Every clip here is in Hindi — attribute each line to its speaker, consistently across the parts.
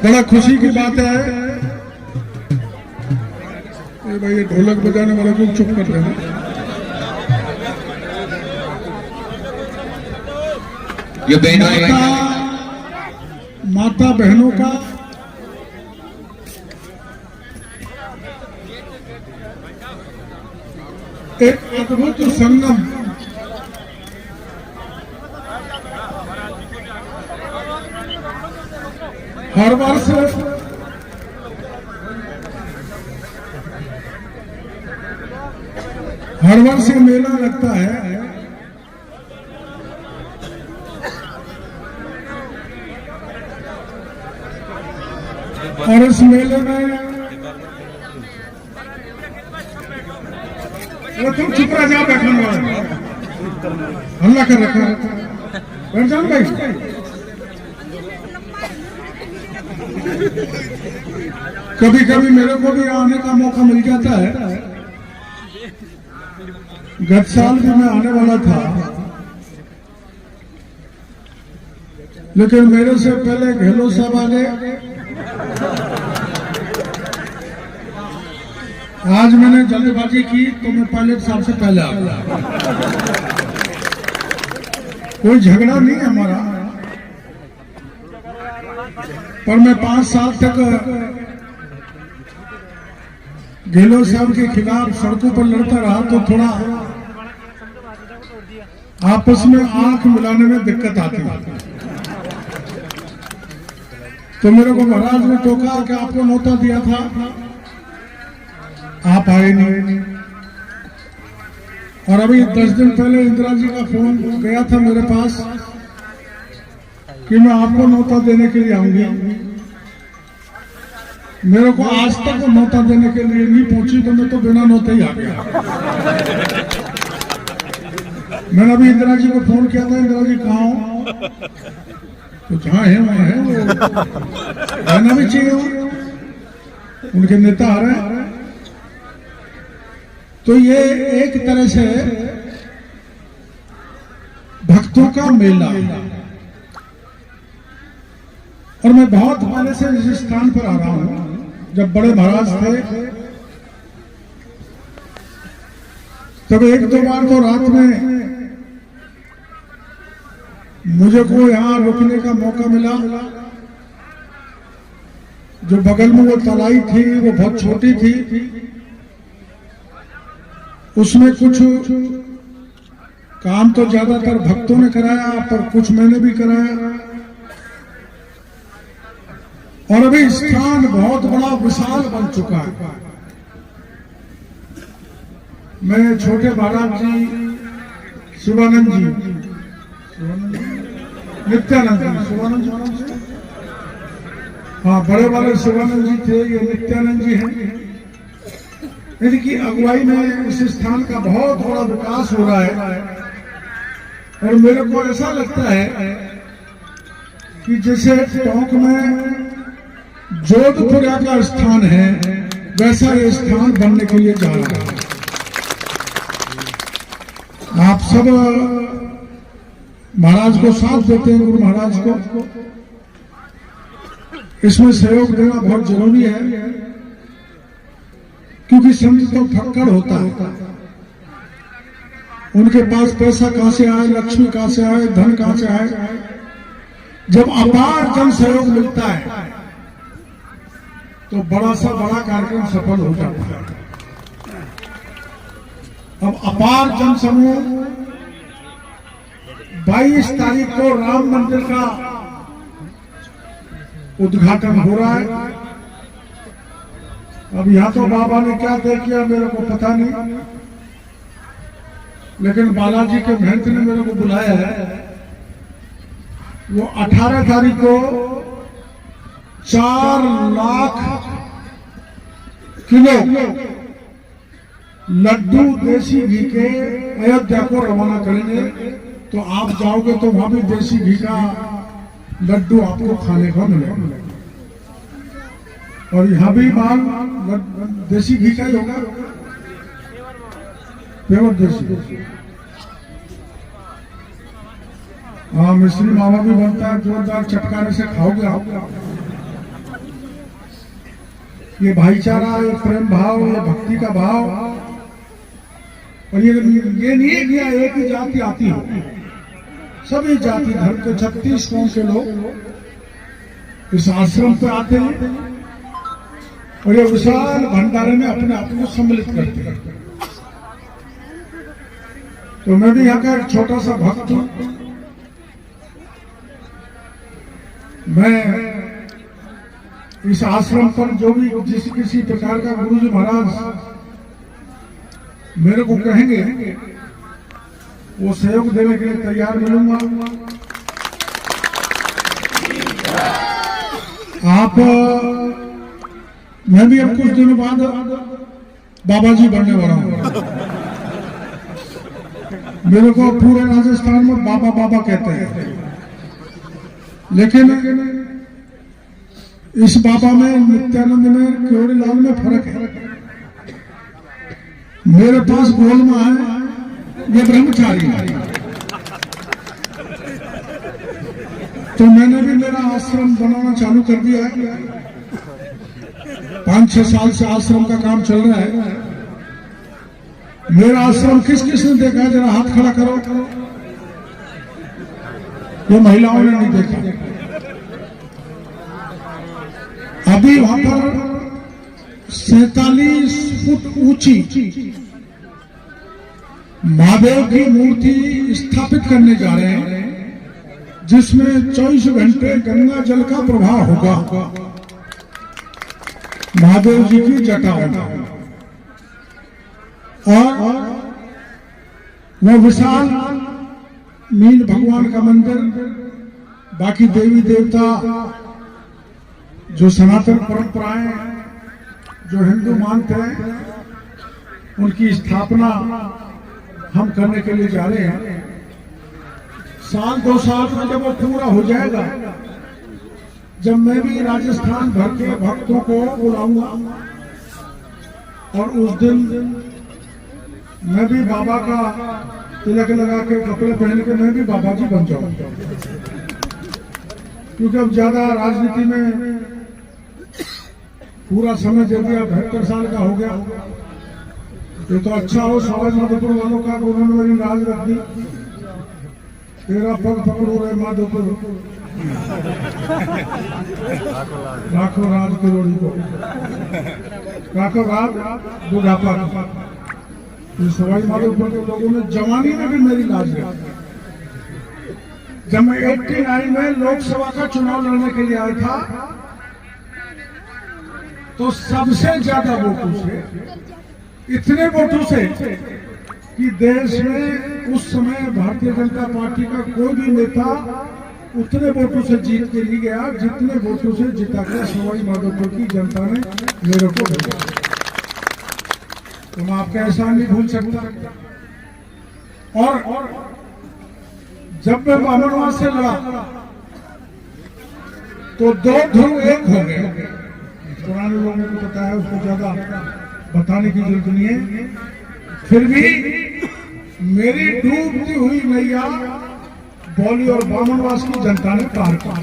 Speaker 1: बड़ा खुशी की बात है। भाई ये ढोलक बजाने वाला को चुप कर देना।
Speaker 2: ये बहनों
Speaker 1: माता बहनों का एक अद्भुत संगम, हर वर्ष मेला लगता है। और इस मेले में वो तुम चुप रह जाओ, बैठने वाला हल्ला कर रखा है। बैठ जाओ भाई। कभी कभी मेरे को भी आने का मौका मिल जाता है। गत साल भी मैं आने वाला था, लेकिन मेरे से पहले गहलोत साहब आ गए। आज मैंने जल्दबाजी की तो मैं पायलट साहब से पहले आ गया। कोई झगड़ा नहीं है हमारा, पर मैं 5 साल तक गहलोत साहब के खिलाफ सड़कों पर लड़ता रहा, तो थोड़ा आपस में आंख मिलाने में दिक्कत आती है। तो मेरे को महाराज ने टोका कि आपको न्योता दिया था, आप आए नहीं। और अभी 10 दिन पहले इंदिरा जी का फोन गया था मेरे पास कि मैं आपको न्योता देने के लिए आऊंगी। मेरे को आज तक वो न्योता देने के लिए नहीं पहुंची, तो मैं तो बिना न्योते ही आ गया। मैंने अभी इंदिरा जी को फोन किया था, इंदिरा जी कहाँ हो? तो जहाँ है वहाँ है, वो रहना भी चाहिए, उनके नेता आ रहे हैं। तो ये एक तरह से भक्तों का मेला। और मैं बहुत पहले से इस स्थान पर आ रहा हूं। जब बड़े महाराज थे तब 1-2 बार तो रात में मुझे को यहां रुकने का मौका मिला। जो बगल में वो तलाई थी वो बहुत छोटी थी, उसमें कुछ काम तो ज्यादातर भक्तों ने कराया, पर कुछ मैंने भी कराया। और अभी स्थान बहुत बड़ा विशाल बन चुका है। मैं छोटे महाराज जी, शिवानंद जी, नित्यानंद जी, शिवानंद जी, हाँ बड़े वाले शिवानंद जी थे, ये नित्यानंद जी हैं। इनकी अगुवाई में इस स्थान का बहुत बड़ा विकास हो रहा है। और मेरे को ऐसा लगता है कि जैसे टोंक में जोधपुर का स्थान है, वैसा ये स्थान बनने के लिए जा रहा है। आप सब महाराज को साथ देते हैं, गुरु महाराज को इसमें सहयोग देना बहुत जरूरी है, क्योंकि संत तो फक्कड़ होता है। उनके पास पैसा कहां से आए, लक्ष्मी कहां से आए, धन कहां से आए। जब अपार जन सहयोग मिलता है तो बड़ा सा बड़ा कार्यक्रम सफल हो जाता है। अब अपार जन समूह 22 तारीख को राम मंदिर का उद्घाटन हो रहा है। अब यहां तो बाबा ने क्या तय किया मेरे को पता नहीं, लेकिन बालाजी के महंत ने मेरे को बुलाया है। वो 18 तारीख को 4 लाख किलो लड्डू देसी घी के अयोध्या को रवाना करेंगे। तो आप जाओगे तो वहां भी देसी घी का लड्डू आपको खाने को मिलेगा। और यहाँ भी माल देसी घी का ही होगा, प्योर देसी। हाँ मिश्री मावा भी बनता है, जोरदार चटकाने से खाओगे आप। ये भाईचारा, ये प्रेम भाव, ये भक्ति का भाव, और ये नहीं है कि एक ही जाति आती है। सभी जाति धर्म के 36 कौम के लोग इस आश्रम पे आते हैं और ये विशाल भंडारे में अपने आप को सम्मिलित करते हैं। तो मैं भी यहाँ का एक छोटा सा भक्त हूं। मैं इस आश्रम पर जो भी किसी प्रकार का गुरुजी महाराज मेरे को कहेंगे वो सहयोग देने के लिए तैयार मिलूंगा। आप मैं भी अब कुछ दिनों बाद बाबा जी बनने वाला हूं। मेरे को पूरे राजस्थान में बाबा बाबा कहते हैं, लेकिन इस बाबा में, नित्यानंद में, केवड़ीलाल में फर्क है। मेरे पास गोलमा है, ये ब्रह्मचारी है। तो मैंने भी मेरा आश्रम बनाना चालू कर दिया है। 5-6 साल से आश्रम का काम चल रहा है। मेरा आश्रम किस किस ने देखा है? जरा हाथ खड़ा करो। ये महिलाओं ने नहीं देखा। अभी वहां पर 47 फुट ऊंची महादेव की मूर्ति स्थापित करने जा रहे हैं, जिसमें 24 घंटे गंगा जल का प्रवाह होगा। महादेव जी की जटा होगा और वो विशाल मीन भगवान का मंदिर, बाकी देवी देवता जो सनातन परंपराएं जो हिंदू मानते हैं, उनकी स्थापना हम करने के लिए जा रहे हैं। 1-2 साल में जब वो पूरा हो जाएगा, जब मैं भी राजस्थान भर के भक्तों को बुलाऊंगा और उस दिन मैं भी बाबा का तिलक लगा के कपड़े पहन के मैं भी बाबा जी बन जाऊंगा। क्योंकि अब ज्यादा राजनीति में पूरा समय दे दिया, 72 साल का हो गया। ये तो अच्छा हो समाज माधोपुर वालों का, उन्होंने मेरी राज रख दी। तेरा पग पकड़ो रे माधोपुर, लाखों राज करोड़ी को, लाखों राज बुढ़ापा। ये सवाई माधोपुर के लोगों ने जवानी में भी मेरी लाज रखी। जब मैं 89 में लोकसभा का चुनाव लड़ने के लिए आया था, तो सबसे ज्यादा वोटों से, इतने वोटों से कि देश में उस समय भारतीय जनता पार्टी का कोई भी नेता उतने वोटों से जीत के नहीं गया जितने वोटों से जिता के सवाई माधोपुर की जनता ने मेरे को भेजा। तो मैं आपका एहसान नहीं भूल सकता। और जब मैं बामनवास से लड़ा तो 2 ध्रुव एक हो गए। पुराने लोगों को पता है, उसको ज्यादा बताने की जरूरत नहीं है। फिर भी मेरी डूबती हुई नैया बौली और बामनवास की जनता ने पार किया।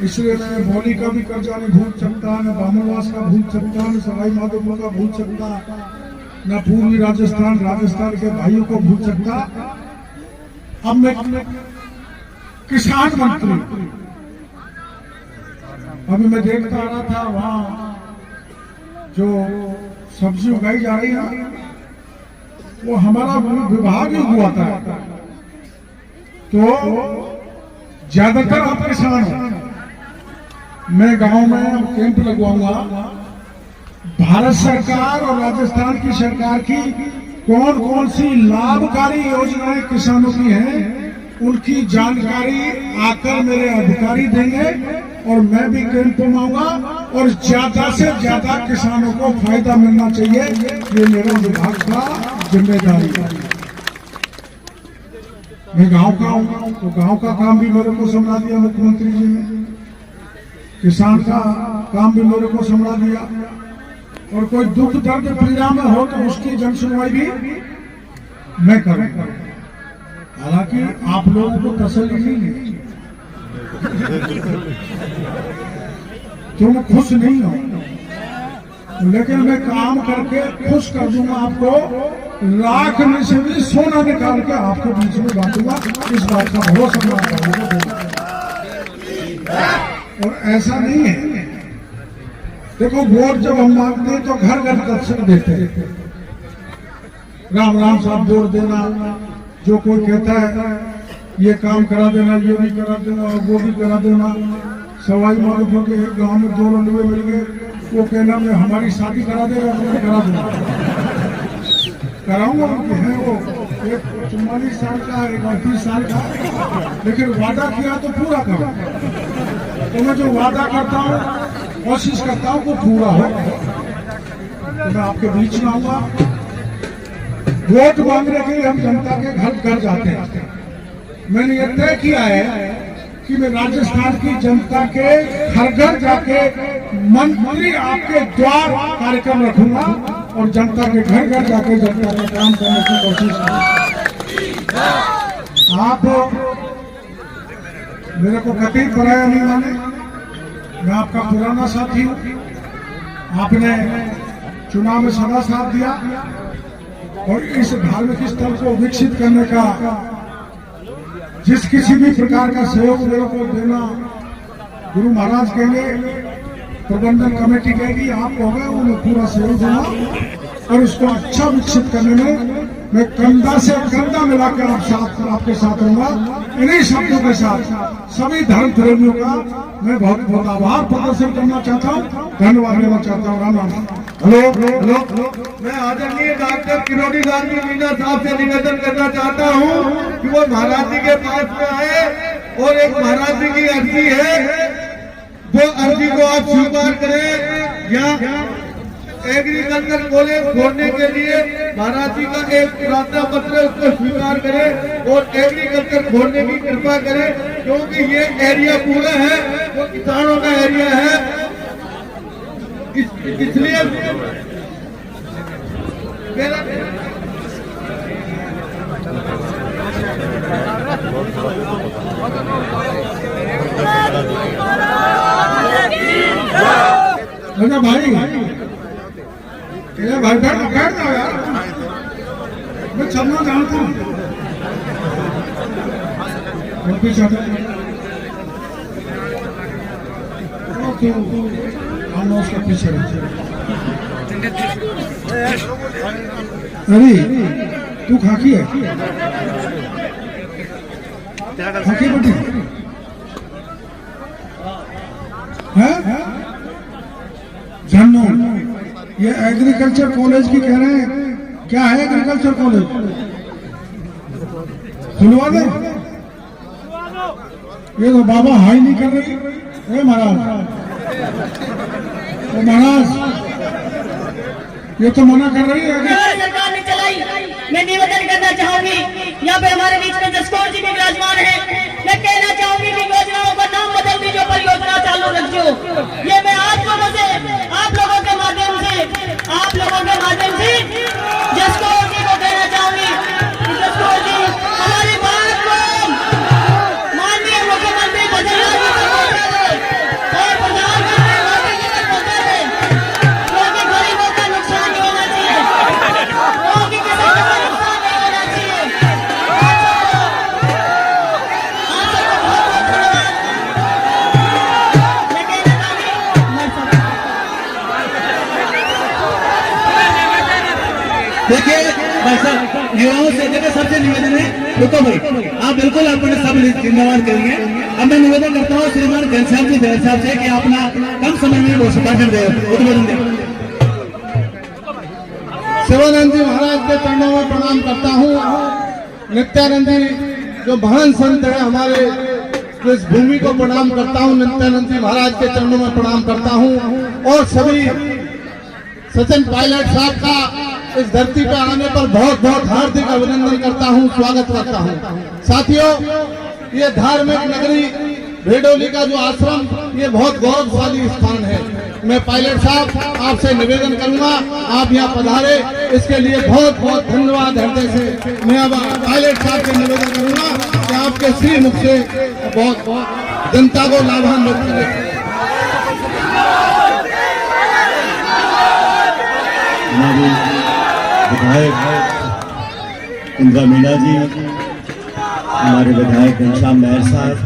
Speaker 1: इसलिए मैं बौली का भी कर्जा नहीं भूल सकता, न बामनवास का भूल सकता, न सवाई माधोपुर का भूल सकता, न पूर्वी राजस्थान के भाइयों को भूल सकता। अब मैं किसान मंत्री, अभी मैं देखता आ रहा था वहां जो सब्जी उगाई जा रही है, वो हमारा विभाग ही हुआ था। तो ज्यादातर आप किसान हैं। मैं गांव में कैंप लगवाऊंगा। भारत सरकार और राजस्थान की सरकार की कौन कौन सी लाभकारी योजनाएं किसानों की हैं, उनकी जानकारी आकर मेरे अधिकारी देंगे और मैं भी कैंप बनाऊंगा और ज्यादा से ज्यादा किसानों को फायदा मिलना चाहिए। ये मेरा विभाग का जिम्मेदारी है। मैं गांव का हूं, तो गांव का काम भी मेरे को संभाल दिया मुख्यमंत्री जी ने, किसान का काम भी मेरे को संभाल दिया, और कोई दुख दर्द पीड़ा में हो तो उसकी जन सुनवाई भी मैं करूंगा। हालांकि आप लोगों को तसल्ली नहीं है। तुम खुश नहीं हो, लेकिन मैं काम करके खुश कर दूंगा आपको, लाख में से भी सोना निकाल के आपके बीच में बांटूंगा। इस बात का भरोसा मैं। और ऐसा नहीं है, देखो वोट जब हम मांगते हैं तो घर घर दर्शक देते हैं, राम राम साहब वोट देना, जो कोई कहता है ये काम करा देना, ये भी करा देना और वो भी करा देना। सवाई माधोपुर के गांव में 2 लंडुए मिल गए, वो कहना मैं हमारी शादी करा देगा, मैं करा दूंगा, कराऊंगा। उनके हैं वो, एक 44 साल का, एक 38 साल का, लेकिन वादा किया तो पूरा करो। तो मैं जो वादा करता हूँ, कोशिश करता हूँ वो पूरा हो। तो मैं आपके बीच में आऊंगा, वोट मांगने के लिए हम जनता के घर घर जाते हैं। मैंने ये तय किया है कि मैं राजस्थान की जनता के घर घर जाके मंत्री आपके द्वार कार्यक्रम रखूंगा और जनता के घर घर जाके जनता का काम करने की कोशिश करूंगा। आप मेरे को कतई पराया नहीं माने, मैं आपका पुराना साथी हूँ। आपने चुनाव में सदा साथ दिया और इस धार्मिक स्थल को विकसित करने का जिस किसी भी प्रकार का सहयोग मेरे को देना, गुरु महाराज कहेंगे, प्रबंधन कमेटी कहेगी, आप होगा उन्हें पूरा सहयोग देना और इसको अच्छा विकसित करने में मैं कंधा से कंधा मिलाकर आपके साथ रहूंगा। इन्हीं शब्दों के साथ सभी धर्म प्रेमियों का मैं बहुत बहुत आभार प्रदर्शन करना चाहता हूँ, धन्यवाद देना चाहता हूँ। राम राम।
Speaker 3: हेलो हेलो, मैं आदरणीय डॉक्टर किरोड़ी गांधी मीना साहब से निवेदन करना चाहता हूं कि वो महाराज जी के पास में आए और एक महाराज जी की अर्जी है, वो अर्जी को आप स्वीकार करें। यहाँ एग्रीकल्चर कॉलेज खोलने के लिए महाराज जी का एक प्रार्थना पत्र है, उसको स्वीकार करें और एग्रीकल्चर खोलने की कृपा करें, क्योंकि ये एरिया पूरा है वो किसानों का एरिया है। इसलिए मेरा
Speaker 1: अच्छा भाई, भाई बैठ जाओ यार, मैं चलना जानता हूँ। हम उसका पीछे अरे तू खाकी है, खाकी बेटी है। जानो ये एग्रीकल्चर कॉलेज की कह रहे हैं, क्या है एग्रीकल्चर कॉलेज? खुलवा दे। ये तो बाबा हाई नहीं कर रही महाराज, महाराज ये तो मना कर रही है।
Speaker 4: सरकार ने चलाई, मैं निवेदन करना चाहूंगी, यहाँ पे हमारे बीच में जसकौर जी भी विराजमान है। मैं कहना चाहूंगी कि योजनाओं का नाम बदल दीजिए, परियोजना चालू रखियो। ये मैं आप लोगों के माध्यम से जसकौर जी को कहना चाहूंगी कि जसकौर जी हमारी बात को माननीय मुख्यमंत्री बदलना और प्रधानमंत्री मोदी जी तक पहुंचा दे, क्योंकि गरीबों का नुकसान नहीं होना चाहिए, क्योंकि किसानों का नुकसान नहीं होना चाहिए। आप सबको बहुत बहुत धन्यवाद। मैं कहना चाहूंगी
Speaker 3: देखिए भाई साहब, युवाओं से देखिए सबसे निवेदन है, रुको भाई आप बिल्कुल अपने सब जिम्मेवार करेंगे। अब मैं निवेदन करता हूँ श्रीमान घनश्याम जी बैर साहब से कि अपना कम समय में वो भाषण दे, उद्बोधन दे।
Speaker 5: शिवानंद जी महाराज के चरणों में प्रणाम करता हूँ। नित्यानंद जी जो महान संत है हमारे, तो इस भूमि को प्रणाम करता हूँ। नित्यानंद जी महाराज के चरणों में प्रणाम करता हूँ और सभी सचिन पायलट साहब का इस धरती पर आने पर बहुत बहुत हार्दिक अभिनंदन करता हूं, स्वागत करता हूं। साथियों, ये धार्मिक नगरी भेडोली का जो आश्रम, ये बहुत गौरवशाली स्थान है। मैं पायलट साहब आपसे निवेदन करूंगा, आप यहाँ पधारे, इसके लिए बहुत बहुत धन्यवाद हृदय से। मैं अब पायलट साहब से निवेदन करूंगा कि आपके श्री मुख से बहुत बहुत जनता को लाभान्वित करें।
Speaker 6: हमारी विधायक इंदिरा मीणा जी, हमारे विधायक घनश्याम मेहर साहब,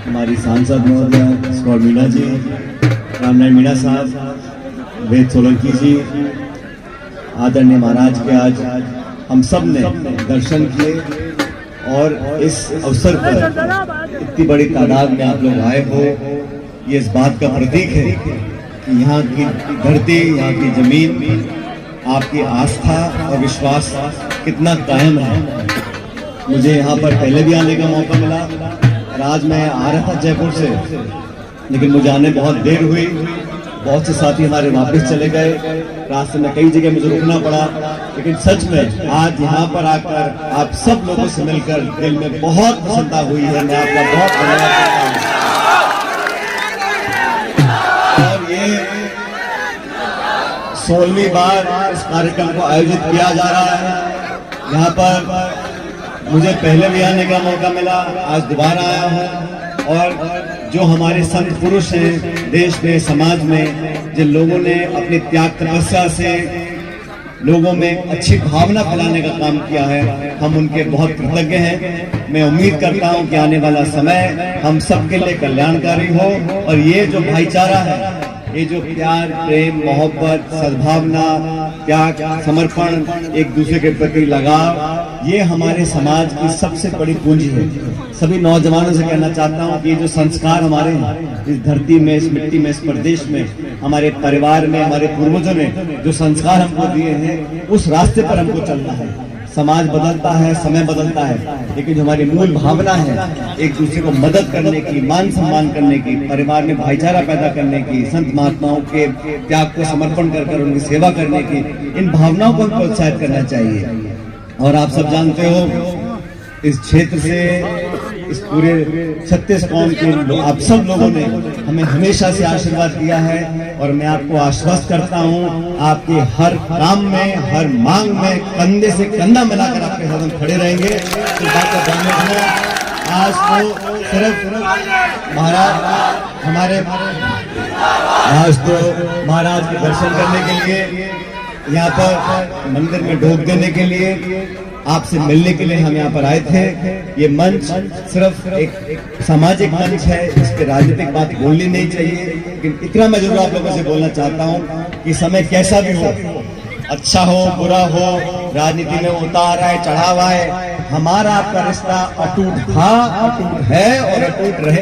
Speaker 6: हमारी सांसद महोदया स्कॉल मीणा जी, रामनारायण मीणा साहब, वेद सोलंकी जी, आदरणीय महाराज के आज हम सब ने दर्शन किए और इस अवसर पर इतनी बड़ी तादाद में आप लोग आए हो, ये इस बात का प्रतीक है कि यहाँ की धरती, यहाँ की जमीन आपकी आस्था और विश्वास कितना कायम है। मुझे यहाँ पर पहले भी आने का मौका मिला और आज मैं आ रहा था जयपुर से, लेकिन मुझे आने बहुत देर हुई। बहुत से साथी हमारे वापस चले गए, रास्ते में कई जगह मुझे रुकना पड़ा, लेकिन सच में आज यहाँ पर आकर आप सब लोगों से मिलकर दिल में बहुत प्रसन्नता हुई है। मैं आपका बहुत धन्यवाद करता हूँ। और ये 16वीं बार इस कार्यक्रम को आयोजित किया जा रहा है। यहाँ पर मुझे पहले भी आने का मौका मिला, आज दोबारा आया हूँ। और जो हमारे संत पुरुष हैं देश में, समाज में, जिन लोगों ने अपनी त्याग तपस्या से लोगों में अच्छी भावना फैलाने का काम किया है, हम उनके बहुत कृतज्ञ हैं। मैं उम्मीद करता हूं कि आने वाला समय हम सबके लिए कल्याणकारी हो और ये जो भाईचारा है, ये जो प्यार, प्रेम, मोहब्बत, सद्भावना, त्याग, समर्पण, एक दूसरे के प्रति लगाव, ये हमारे समाज की सबसे बड़ी पूंजी है। सभी नौजवानों से कहना चाहता हूँ कि ये जो संस्कार हमारे इस धरती में, इस मिट्टी में, इस प्रदेश में, हमारे परिवार में, हमारे पूर्वजों ने जो संस्कार हमको दिए हैं, उस रास्ते पर हमको चलना है। समाज बदलता है, समय बदलता है, लेकिन जो हमारी मूल भावना है एक दूसरे को मदद करने की, मान सम्मान करने की, परिवार में भाईचारा पैदा करने की, संत महात्माओं के त्याग को समर्पण कर उनकी सेवा करने की, इन भावनाओं को प्रोत्साहित करना चाहिए। और आप सब जानते हो इस क्षेत्र से, इस पूरे 36 कौम के आप सब लोगों ने हमें हमेशा से आशीर्वाद दिया है और मैं आपको आश्वस्त करता हूं, आपके हर काम में, हर मांग में कंधे से कंधा मिलाकर आपके साथ हम खड़े रहेंगे। इस बात का ध्यान रखना। आज तो सिर्फ महाराज महाराज के दर्शन करने के लिए, यहाँ पर मंदिर में ढोक देने के लिए, आपसे मिलने के लिए हम यहाँ पर आए थे। ये मंच सिर्फ एक सामाजिक मंच है, इस पे राजनीतिक बात बोलनी नहीं चाहिए, लेकिन इतना मैं जरूर आप लोगों से बोलना चाहता हूँ कि समय कैसा भी हो, अच्छा हो, बुरा हो, राजनीति में उतार आए, चढ़ाव आए, हमारा आपका रिश्ता अटूट था, अटूट है और अटूट रहे।